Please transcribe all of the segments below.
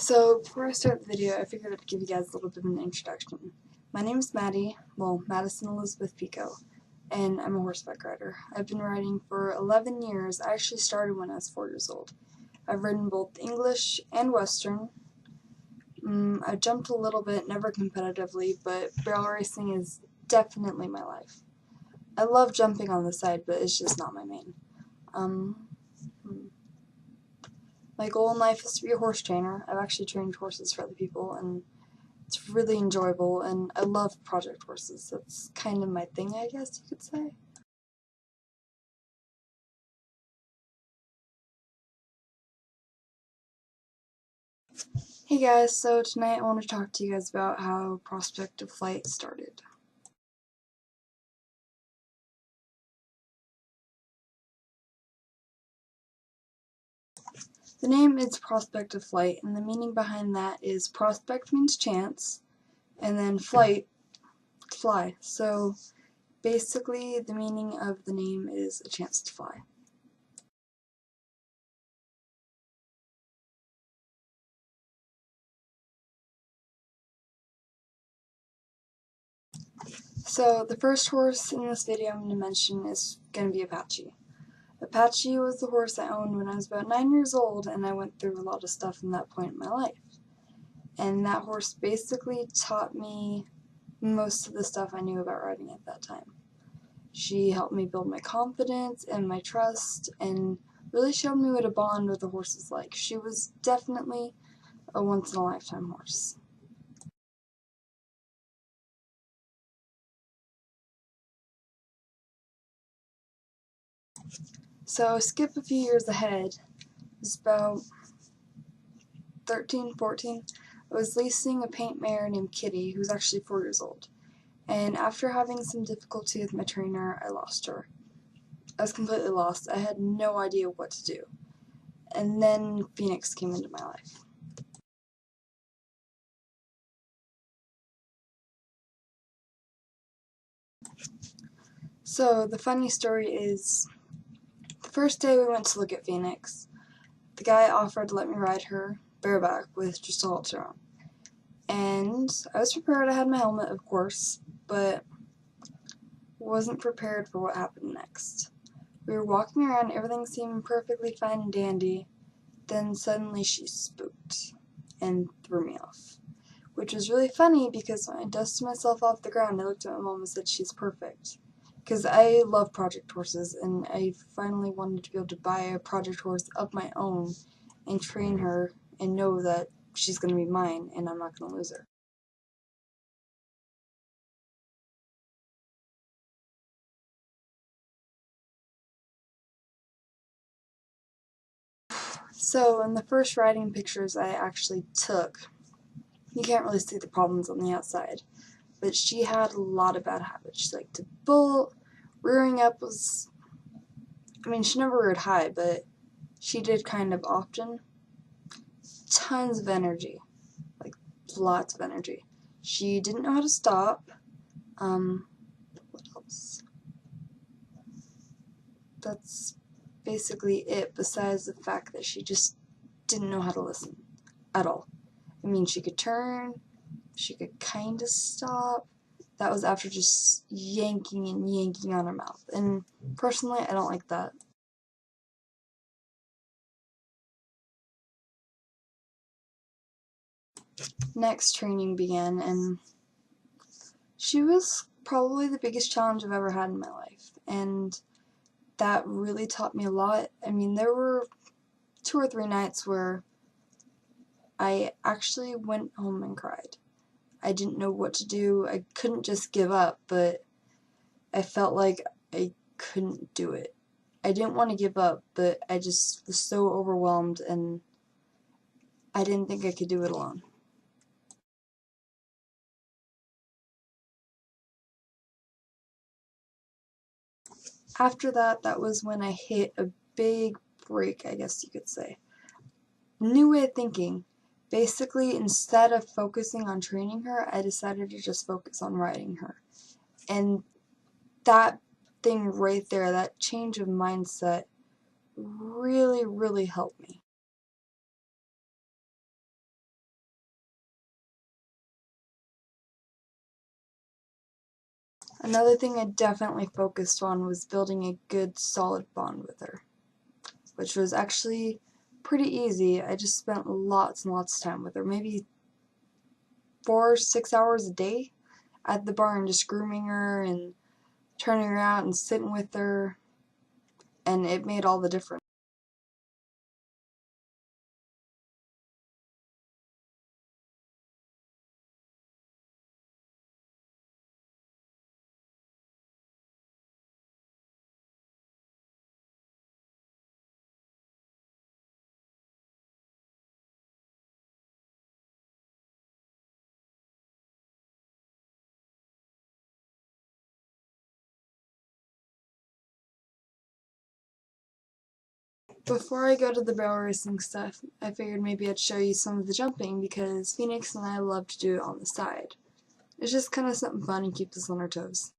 So before I start the video, I figured I'd give you guys a little bit of an introduction. My name is Maddie, Madison Elizabeth Pico, and I'm a horseback rider. I've been riding for 11 years. I actually started when I was 4 years old. I've ridden both English and Western. I've jumped a little bit, never competitively, but barrel racing is definitely my life. I love jumping on the side, but it's just not my main. My goal in life is to be a horse trainer. I've actually trained horses for other people, and it's really enjoyable, and I love project horses. That's kind of my thing, I guess you could say. Hey guys, so tonight I want to talk to you guys about how Prospect of Flight started. The name is Prospect of Flight, and the meaning behind that is prospect means chance, and then flight, fly. So basically the meaning of the name is a chance to fly. So the first horse in this video I'm going to mention is going to be Apache. Apache was the horse I owned when I was about 9 years old, and I went through a lot of stuff in that point in my life. And that horse basically taught me most of the stuff I knew about riding at that time. She helped me build my confidence and my trust, and really showed me what a bond with a horse is like. She was definitely a once-in-a-lifetime horse. So skip a few years ahead. It was about 13, 14. I was leasing a paint mare named Kitty, who was actually 4 years old. And after having some difficulty with my trainer, I lost her. I was completely lost. I had no idea what to do. And then Phoenix came into my life. So the funny story is, the first day we went to look at Phoenix, the guy offered to let me ride her bareback with just a halter on. And I was prepared. I had my helmet, of course, but wasn't prepared for what happened next. We were walking around, everything seemed perfectly fine and dandy. Then suddenly she spooked and threw me off. Which was really funny because when I dusted myself off the ground, I looked at my mom and said, "She's perfect." Because I love project horses, and I finally wanted to be able to buy a project horse of my own and train her and know that she's going to be mine and I'm not going to lose her. So in the first riding pictures I actually took, you can't really see the problems on the outside, but she had a lot of bad habits. She liked to bolt, rearing up was, she never reared high, but she did kind of often. Tons of energy, like lots of energy. She didn't know how to stop. What else? That's basically it, besides the fact that she just didn't know how to listen at all. She could turn, she could kind of stop. That was after just yanking and yanking on her mouth. And personally, I don't like that. Next, training began, and she was probably the biggest challenge I've ever had in my life. And that really taught me a lot. There were 2 or 3 nights where I actually went home and cried. I didn't know what to do. I couldn't just give up, but I felt like I couldn't do it. I didn't want to give up, but I just was so overwhelmed, and I didn't think I could do it alone. After that, that was when I hit a big break, I guess you could say. New way of thinking. Basically, instead of focusing on training her, I decided to just focus on riding her. And that thing right there, that change of mindset, really, really helped me. Another thing I definitely focused on was building a good solid bond with her, which was actually pretty easy. I just spent lots and lots of time with her, maybe 4 or 6 hours a day at the barn, just grooming her and turning her out and sitting with her, and it made all the difference. Before I go to the barrel racing stuff, I figured maybe I'd show you some of the jumping because Phoenix and I love to do it on the side. It's just kind of something fun and keeps us on our toes.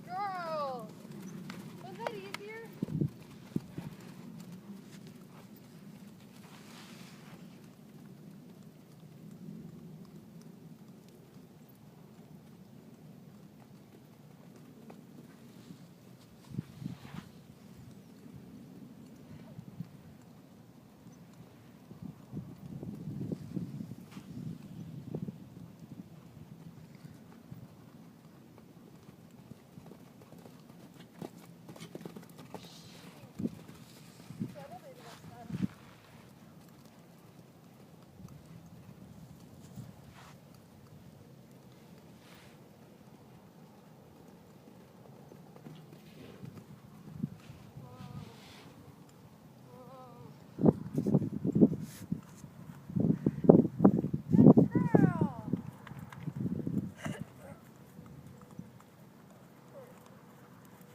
Girl! Was that easier?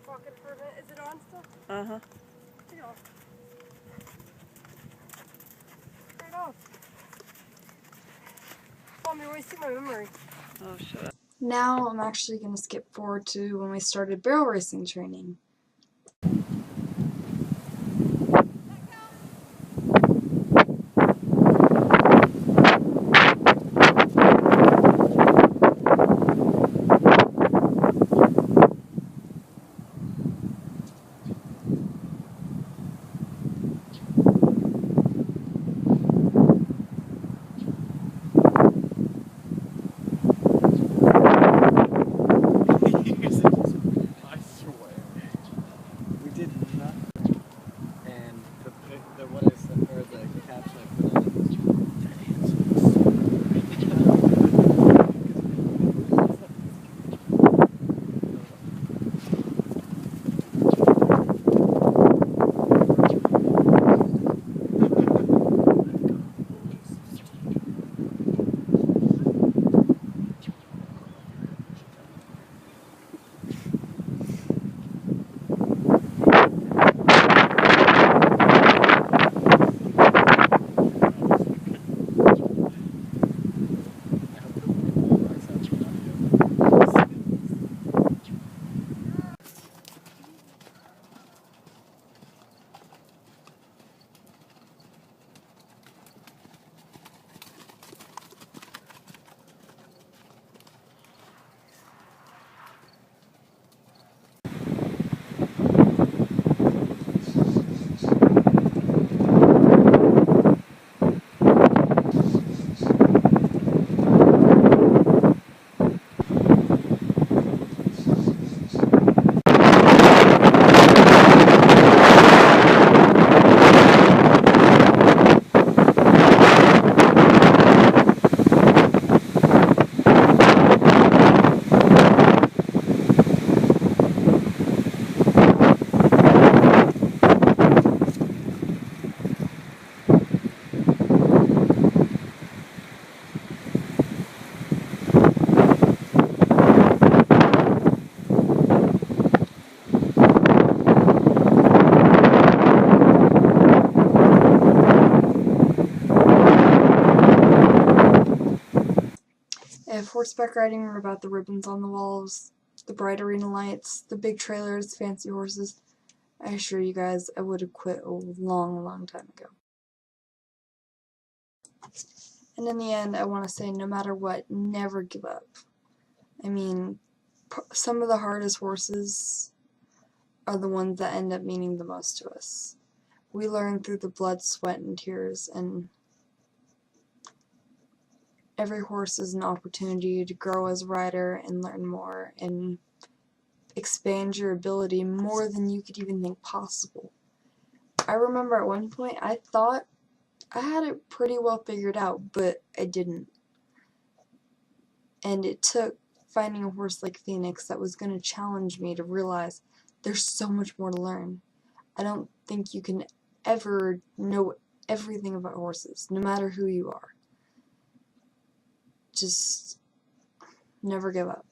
Walking for a minute. Is it on still? Uh-huh. Take it off. Turn it off. Mom, you're wasting my memory. Oh, shut up. Now I'm actually going to skip forward to when we started barrel racing training. I swear. horseback riding were about the ribbons on the walls, the bright arena lights, the big trailers, fancy horses. I assure you guys, I would have quit a long time ago. And in the end, I want to say, no matter what, never give up. I mean, some of the hardest horses are the ones that end up meaning the most to us. We learn through the blood, sweat, and tears, and every horse is an opportunity to grow as a rider and learn more and expand your ability more than you could even think possible. I remember at one point I thought I had it pretty well figured out, but I didn't. And it took finding a horse like Phoenix that was going to challenge me to realize there's so much more to learn. I don't think you can ever know everything about horses, no matter who you are. Just never give up.